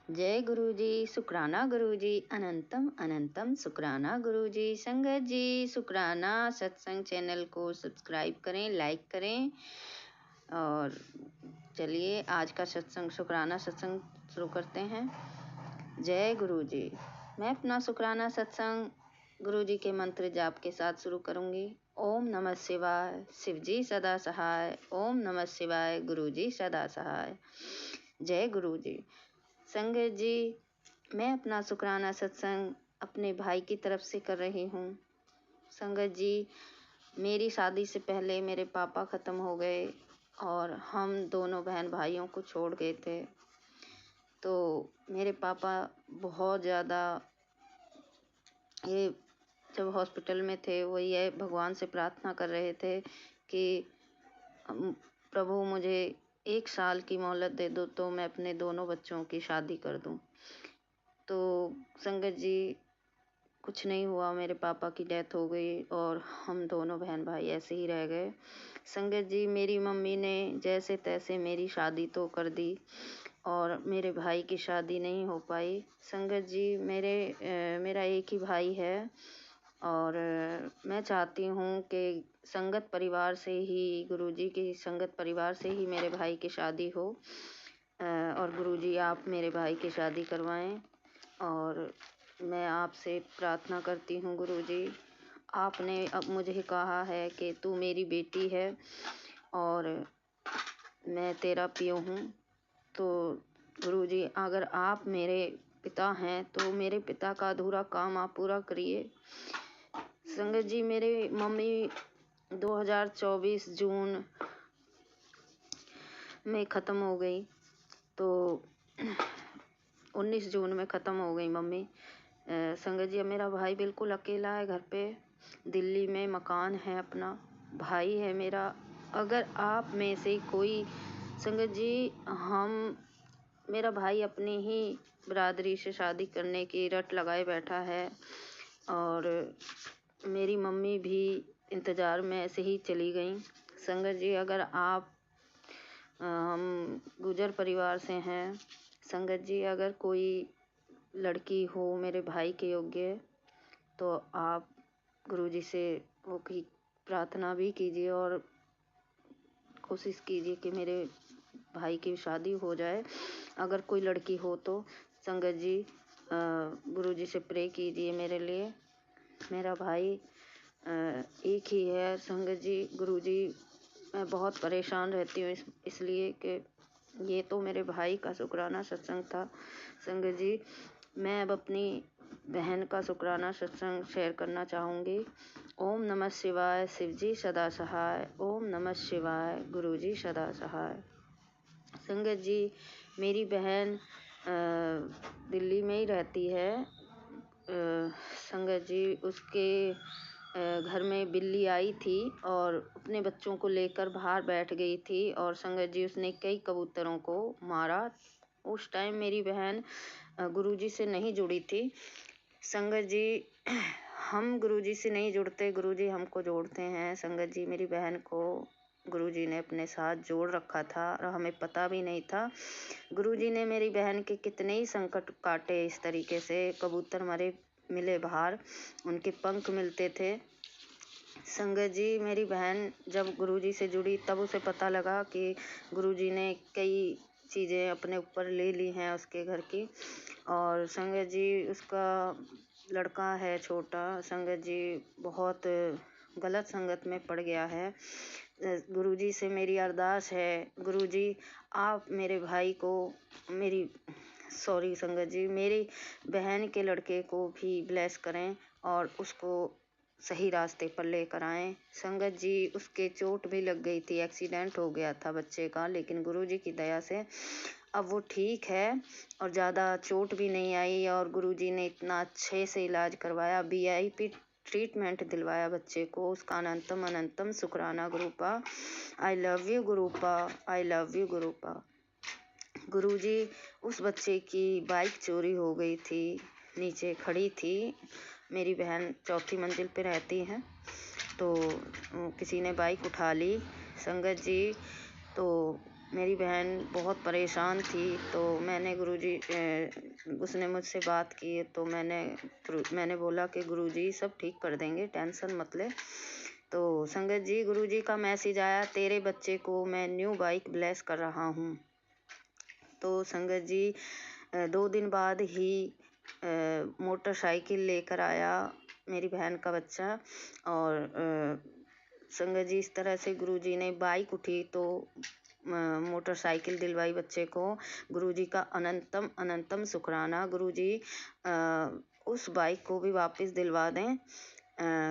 जय गुरु जी, शुक्राना गुरु जी, अनंतम अनंतम शुक्राना गुरु जी। संगत जी, शुक्राना सत्संग चैनल को सब्सक्राइब करें, लाइक करें। और चलिए आज का सत्संग, शुक्राना सत्संग शुरू करते हैं। जय गुरु जी। मैं अपना शुक्राना सत्संग गुरु जी के मंत्र जाप के साथ शुरू करूंगी। ओम नमः शिवाय, शिव जी सदा सहाय। ओम नमः शिवाय, गुरु जी सदा सहाय। जय गुरु जी। संगत जी, मैं अपना शुक्राना सत्संग अपने भाई की तरफ से कर रही हूँ। संगत जी, मेरी शादी से पहले मेरे पापा ख़त्म हो गए और हम दोनों बहन भाइयों को छोड़ गए थे। तो मेरे पापा बहुत ज़्यादा ये जब हॉस्पिटल में थे वो ये भगवान से प्रार्थना कर रहे थे कि प्रभु मुझे 1 साल की मोहलत दे दो तो मैं अपने दोनों बच्चों की शादी कर दूं। तो संगत जी, कुछ नहीं हुआ, मेरे पापा की डेथ हो गई और हम दोनों बहन भाई ऐसे ही रह गए। संगत जी, मेरी मम्मी ने जैसे तैसे मेरी शादी तो कर दी और मेरे भाई की शादी नहीं हो पाई। संगत जी, मेरा एक ही भाई है और मैं चाहती हूँ कि संगत परिवार से ही, गुरुजी की संगत परिवार से ही मेरे भाई की शादी हो। और गुरुजी आप मेरे भाई की शादी करवाएं। और मैं आपसे प्रार्थना करती हूँ गुरुजी, आपने अब मुझे कहा है कि तू मेरी बेटी है और मैं तेरा पियो हूँ। तो गुरुजी, अगर आप मेरे पिता हैं तो मेरे पिता का अधूरा काम आप पूरा करिए। संगत जी, मेरे मम्मी 2024 जून में ख़त्म हो गई। तो 19 जून में ख़त्म हो गई मम्मी। संगत जी, मेरा भाई बिल्कुल अकेला है घर पे। दिल्ली में मकान है अपना, भाई है मेरा। अगर आप में से कोई, संगत जी, मेरा भाई अपनी ही बिरादरी से शादी करने की रट लगाए बैठा है और मेरी मम्मी भी इंतज़ार में ऐसे ही चली गई। संगत जी, अगर आप, हम गुजर परिवार से हैं। संगत जी, अगर कोई लड़की हो मेरे भाई के योग्य तो आप गुरुजी से वो की प्रार्थना भी कीजिए और कोशिश कीजिए कि मेरे भाई की शादी हो जाए। अगर कोई लड़की हो तो संगत जी, गुरुजी से प्रे कीजिए मेरे लिए। मेरा भाई एक ही है। संगत जी, गुरुजी, मैं बहुत परेशान रहती हूँ इसलिए कि ये तो मेरे भाई का शुक्राना सत्संग था। संगत जी, मैं अब अपनी बहन का शुक्राना सत्संग शेयर करना चाहूँगी। ओम नमः शिवाय, शिव जी सदा सहाय। ओम नमः शिवाय, गुरु जी सदा सहाय। संगत जी, मेरी बहन दिल्ली में ही रहती है। संगत जी, उसके घर में बिल्ली आई थी और अपने बच्चों को लेकर बाहर बैठ गई थी और संगत जी, उसने कई कबूतरों को मारा। उस टाइम मेरी बहन गुरुजी से नहीं जुड़ी थी। संगत जी, हम गुरुजी से नहीं जुड़ते, गुरुजी हमको जोड़ते हैं। संगत जी, मेरी बहन को गुरुजी ने अपने साथ जोड़ रखा था और हमें पता भी नहीं था। गुरुजी ने मेरी बहन के कितने ही संकट काटे इस तरीके से। कबूतर मरे मिले बाहर, उनके पंख मिलते थे। संगत जी, मेरी बहन जब गुरुजी से जुड़ी तब उसे पता लगा कि गुरुजी ने कई चीज़ें अपने ऊपर ले ली हैं उसके घर की। और संगत जी, उसका लड़का है छोटा। संगत जी, बहुत गलत संगत में पड़ गया है। गुरुजी से मेरी अरदास है, गुरुजी आप मेरे भाई को, संगत जी, मेरी बहन के लड़के को भी ब्लेस करें और उसको सही रास्ते पर लेकर आएं। संगत जी, उसके चोट भी लग गई थी, एक्सीडेंट हो गया था बच्चे का, लेकिन गुरुजी की दया से अब वो ठीक है और ज़्यादा चोट भी नहीं आई और गुरुजी ने इतना अच्छे से इलाज करवाया, VIP ट्रीटमेंट दिलवाया बच्चे को। उसका अनंतम अनंतम शुक्राना Gurupa. I love you Gurupa, I love you Gurupa. Guruji, उस बच्चे की बाइक चोरी हो गई थी, नीचे खड़ी थी। मेरी बहन 4थी मंजिल पे रहती है तो किसी ने बाइक उठा ली। संगत जी, तो मेरी बहन बहुत परेशान थी, तो मैंने गुरुजी उसने मुझसे बात की, तो मैंने बोला कि गुरुजी सब ठीक कर देंगे, टेंशन मत ले। तो संगत जी, गुरुजी का मैसेज आया, तेरे बच्चे को मैं न्यू बाइक ब्लेस कर रहा हूँ। तो संगत जी 2 दिन बाद ही मोटरसाइकिल लेकर आया मेरी बहन का बच्चा। और संगत जी, इस तरह से गुरुजी ने बाइक उठी तो मोटरसाइकिल दिलवाई बच्चे को। गुरुजी का अनंतम अनंतम शुक्राना। गुरुजी उस बाइक को भी वापस दिलवा दें,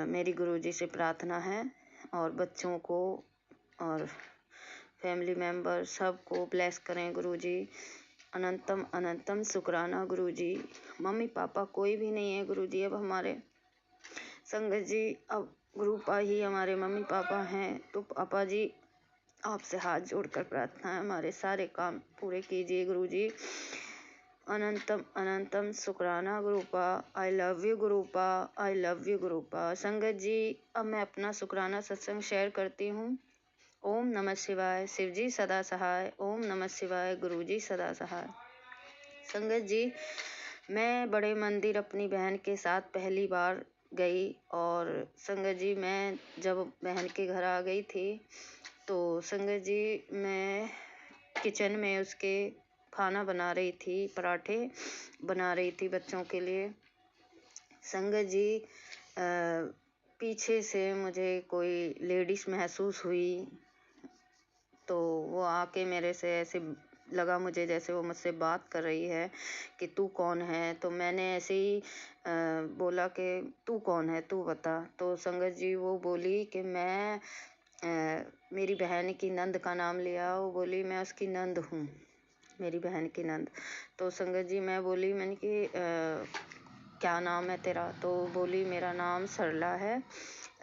मेरी गुरुजी से प्रार्थना है। और बच्चों को और फैमिली मेम्बर सबको ब्लेस करें गुरुजी। अनंतम अनंतम शुक्राना गुरुजी। मम्मी पापा कोई भी नहीं है गुरुजी अब हमारे। संगत जी, अब गुरुपा ही हमारे मम्मी पापा हैं। तो पापा जी, आपसे हाथ जोड़कर प्रार्थना है, हमारे सारे काम पूरे कीजिए गुरुजी। अनंतम अनंतम शुक्राना Gurupa. I love you Gurupa, I love you Gurupa. संगत जी, अब मैं अपना शुक्राना सत्संग शेयर करती हूँ। ओम नमः शिवाय, शिवजी सदा सहाय। ओम नमः शिवाय, गुरुजी सदा सहाय। संगत जी, मैं बड़े मंदिर अपनी बहन के साथ पहली बार गई। और संगत जी, मैं जब बहन के घर आ गई थी, तो संगत जी मैं किचन में उसके खाना बना रही थी, पराठे बना रही थी बच्चों के लिए। संगत जी पीछे से मुझे कोई लेडीज महसूस हुई, तो वो आके मेरे से ऐसे लगा मुझे जैसे वो मुझसे बात कर रही है कि तू कौन है। तो मैंने ऐसे ही बोला कि तू कौन है, तू बता। तो संगत जी वो बोली कि मैं मेरी बहन की नंद का नाम लिया। वो बोली मैं उसकी नंद हूँ, मेरी बहन की नंद। तो संगत जी मैं बोली, मैंने कि क्या नाम है तेरा? तो बोली मेरा नाम सरला है।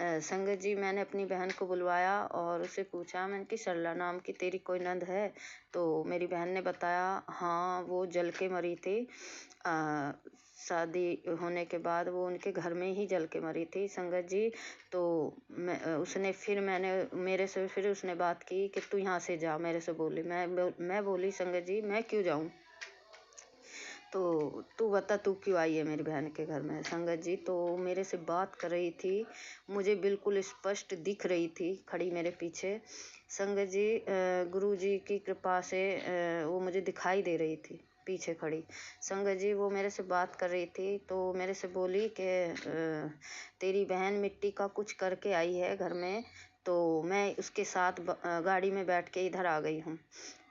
संगत जी, मैंने अपनी बहन को बुलवाया और उससे पूछा, मैंने कि सरला नाम की तेरी कोई नंद है? तो मेरी बहन ने बताया, हाँ वो जल के मरी थी। शादी होने के बाद वो उनके घर में ही जल के मरी थी संगत जी। तो मेरे से फिर उसने बात की कि तू यहाँ से जा, मेरे से बोली। मैं बोली संगत जी मैं क्यों जाऊँ? तो तू बता तू क्यों आई है मेरी बहन के घर में? संगत जी तो मेरे से बात कर रही थी, मुझे बिल्कुल स्पष्ट दिख रही थी खड़ी मेरे पीछे। संगत जी गुरुजी की कृपा से वो मुझे दिखाई दे रही थी पीछे खड़ी। संगत जी वो मेरे से बात कर रही थी, तो मेरे से बोली कि तेरी बहन मिट्टी का कुछ करके आई है घर में, तो मैं उसके साथ गाड़ी में बैठ के इधर आ गई हूँ।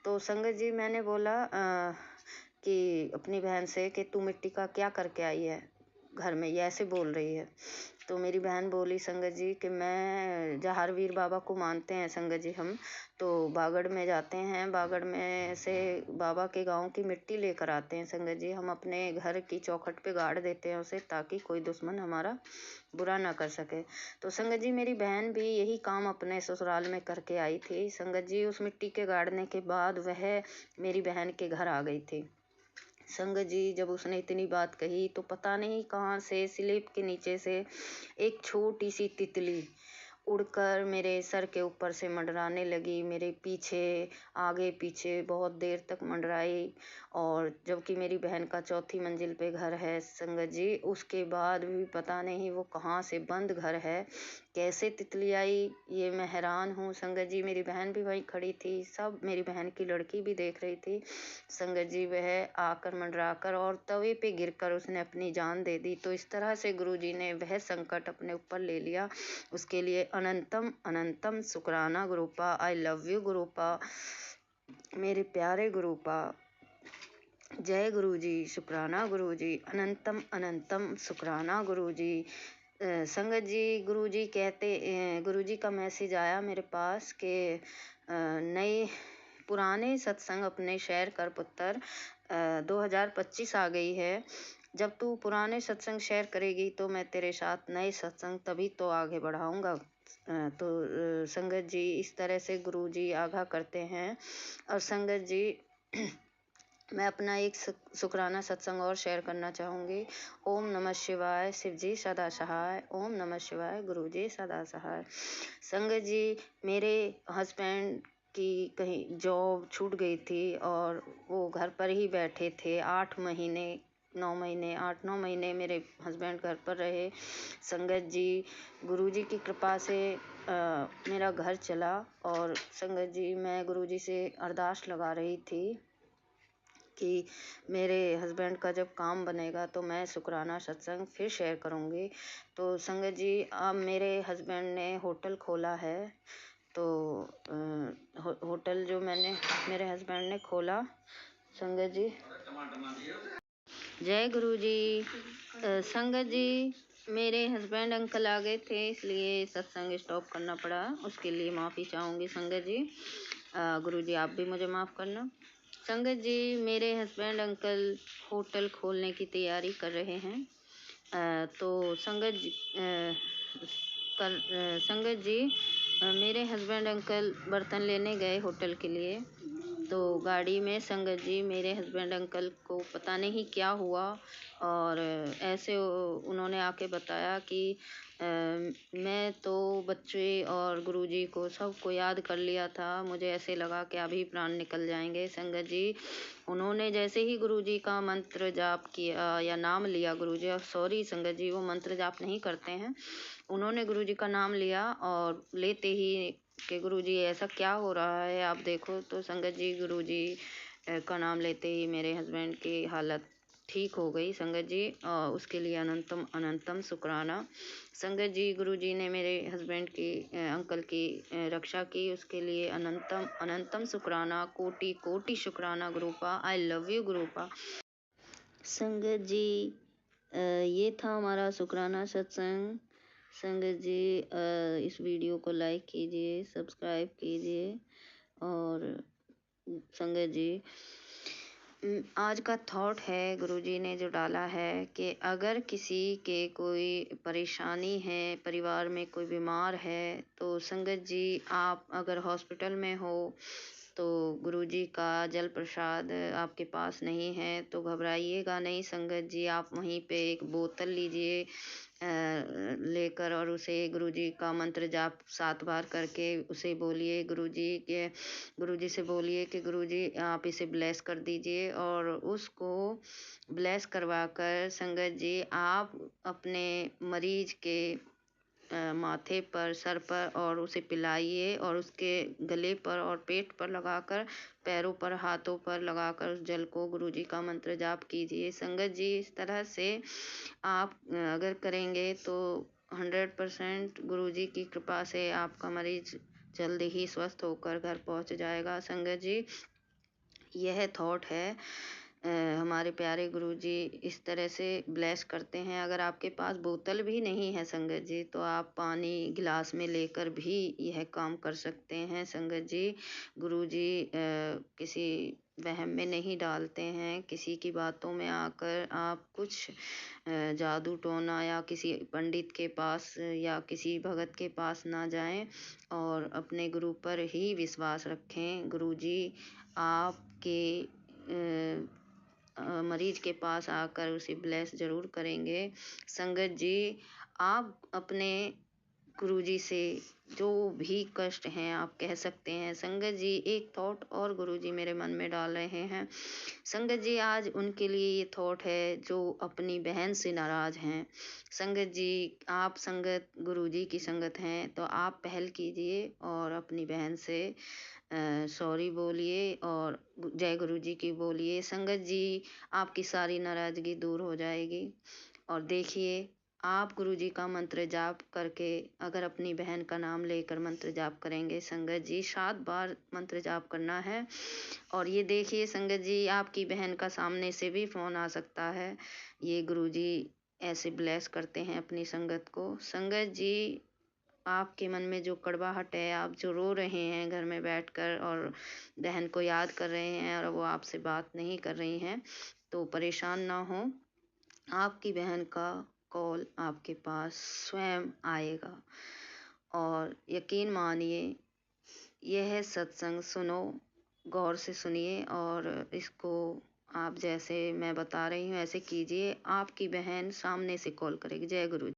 तो संगत जी मैंने बोला कि अपनी बहन से कि तू मिट्टी का क्या करके आई है घर में, ये ऐसे बोल रही है। तो मेरी बहन बोली संगत जी कि मैं जहारवीर बाबा को मानते हैं संगत जी हम, तो बागड़ में जाते हैं, बागड़ में से बाबा के गांव की मिट्टी लेकर आते हैं संगत जी। हम अपने घर की चौखट पे गाड़ देते हैं उसे, ताकि कोई दुश्मन हमारा बुरा ना कर सके। तो संगत जी मेरी बहन भी यही काम अपने ससुराल में करके आई थी संगत जी। उस मिट्टी के गाड़ने के बाद वह मेरी बहन के घर आ गई थी संगत जी। जब उसने इतनी बात कही तो पता नहीं कहाँ से स्लेब के नीचे से एक छोटी सी तितली उड़कर मेरे सर के ऊपर से मंडराने लगी, मेरे पीछे आगे पीछे बहुत देर तक मंडराई। और जबकि मेरी बहन का चौथी मंजिल पे घर है संगत जी, उसके बाद भी पता नहीं वो कहाँ से बंद घर है, कैसे तितली आई, ये मैं हैरान हूँ संगत जी। मेरी बहन भी वहीं खड़ी थी, सब मेरी बहन की लड़की भी देख रही थी संगत जी। वह आकर मंडराकर और तवे पे गिरकर उसने अपनी जान दे दी। तो इस तरह से गुरुजी ने वह संकट अपने ऊपर ले लिया। उसके लिए अनंतम अनंतम शुक्राना गुरुपा। आई लव यू गुरुपा, मेरे प्यारे गुरुपा। जय गुरुजी, शुक्राना गुरुजी, अनंतम अनंतम शुक्राना गुरुजी। संगत जी गुरुजी कहते गुरुजी का मैसेज आया मेरे पास कि नए पुराने सत्संग अपने शेयर कर पुत्र, 2025 आ गई है। जब तू पुराने सत्संग शेयर करेगी तो मैं तेरे साथ नए सत्संग तभी तो आगे बढ़ाऊंगा। तो संगत जी इस तरह से गुरुजी आगाह करते हैं। और संगत जी मैं अपना एक शुक्राना सत्संग और शेयर करना चाहूँगी। ओम नमः शिवाय, शिवजी सदा सहाय। ओम नमः शिवाय, गुरुजी सदा सहाय। संगत जी मेरे हस्बैंड कि कहीं जॉब छूट गई थी और वो घर पर ही बैठे थे 8-9 महीने मेरे हस्बैंड घर पर रहे। संगत जी, गुरुजी की कृपा से मेरा घर चला। और संगत जी, मैं गुरुजी से अरदास लगा रही थी कि मेरे हस्बैंड का जब काम बनेगा तो मैं शुक्राना सत्संग फिर शेयर करूँगी। तो संगत जी, अब मेरे हस्बैंड ने होटल खोला है। तो होटल जो मेरे हस्बैंड ने खोला, संगत जी, जय गुरु जी। संगत जी, मेरे हस्बैंड अंकल आ गए थे, इसलिए सत्संग स्टॉप करना पड़ा, उसके लिए माफ़ी चाहूँगी संगत जी। गुरु जी, आप भी मुझे माफ़ करना। संगत जी, मेरे हस्बैंड अंकल होटल खोलने की तैयारी कर रहे हैं। तो संगत जी, संगत जी, मेरे हस्बैंड अंकल बर्तन लेने गए होटल के लिए। तो गाड़ी में संगत जी, मेरे हस्बैंड अंकल को पता नहीं क्या हुआ और ऐसे उन्होंने आके बताया कि मैं तो बच्चे और गुरुजी को सबको याद कर लिया था, मुझे ऐसे लगा कि अभी प्राण निकल जाएंगे। संगत जी, उन्होंने जैसे ही गुरुजी का मंत्र जाप किया या नाम लिया, गुरुजी, सॉरी संगत जी, वो मंत्र जाप नहीं करते हैं। उन्होंने गुरुजी का नाम लिया और लेते ही कि गुरुजी ऐसा क्या हो रहा है, आप देखो। तो संगत जी, गुरुजी का नाम लेते ही मेरे हस्बैंड की हालत ठीक हो गई। संगत जी, उसके लिए अनंतम अनंतम शुक्राना। संगत जी, गुरुजी ने मेरे हस्बैंड की अंकल की रक्षा की, उसके लिए अनंतम अनंतम शुक्राना, कोटि कोटि शुक्राना Gurupa. I love you Gurupa. संगत जी, ये था हमारा शुक्राना सत्संग। संगत जी, इस वीडियो को लाइक कीजिए, सब्सक्राइब कीजिए। और संगत जी, आज का थॉट है, गुरुजी ने जो डाला है कि अगर किसी के कोई परेशानी है, परिवार में कोई बीमार है, तो संगत जी, आप अगर हॉस्पिटल में हो तो गुरुजी का जल प्रसाद आपके पास नहीं है तो घबराइएगा नहीं। संगत जी, आप वहीं पे एक बोतल लीजिए लेकर और उसे गुरुजी का मंत्र जाप 7 बार करके उसे बोलिए, गुरुजी से बोलिए कि गुरुजी आप इसे ब्लेस कर दीजिए। और उसको ब्लेस करवा कर संगत जी, आप अपने मरीज के माथे पर, सर पर और उसे पिलाइए और उसके गले पर और पेट पर लगाकर, पैरों पर, हाथों पर लगाकर उस जल को गुरुजी का मंत्र जाप कीजिए। संगत जी, इस तरह से आप अगर करेंगे तो 100% गुरुजी की कृपा से आपका मरीज जल्द ही स्वस्थ होकर घर पहुंच जाएगा। संगत जी, यह थॉट है। हमारे प्यारे गुरुजी इस तरह से ब्लेस करते हैं। अगर आपके पास बोतल भी नहीं है संगत जी, तो आप पानी गिलास में लेकर भी यह काम कर सकते हैं। संगत जी, गुरुजी किसी वहम में नहीं डालते हैं। किसी की बातों में आकर आप कुछ जादू टोना या किसी पंडित के पास या किसी भगत के पास ना जाएं और अपने गुरु पर ही विश्वास रखें। गुरुजी आपके मरीज के पास आकर उसे ब्लेस ज़रूर करेंगे। संगत जी, आप अपने गुरुजी से जो भी कष्ट हैं आप कह सकते हैं। संगत जी, एक थॉट और गुरुजी मेरे मन में डाल रहे हैं। संगत जी, आज उनके लिए ये थॉट है जो अपनी बहन से नाराज़ हैं। संगत जी, आप संगत गुरुजी की संगत हैं तो आप पहल कीजिए और अपनी बहन से सॉरी बोलिए और जय गुरुजी की बोलिए। संगत जी, आपकी सारी नाराज़गी दूर हो जाएगी। और देखिए, आप गुरुजी का मंत्र जाप करके अगर अपनी बहन का नाम लेकर मंत्र जाप करेंगे, संगत जी 7 बार मंत्र जाप करना है। और ये देखिए संगत जी, आपकी बहन का सामने से भी फ़ोन आ सकता है। ये गुरुजी ऐसे ब्लेस करते हैं अपनी संगत को। संगत जी, आपके मन में जो कड़वाहट है, आप जो रो रहे हैं घर में बैठकर और बहन को याद कर रहे हैं और वो आपसे बात नहीं कर रही हैं, तो परेशान ना हो। आपकी बहन का कॉल आपके पास स्वयं आएगा। और यकीन मानिए, यह सत्संग सुनो, गौर से सुनिए और इसको आप जैसे मैं बता रही हूँ ऐसे कीजिए। आपकी बहन सामने से कॉल करेगी। जय गुरु।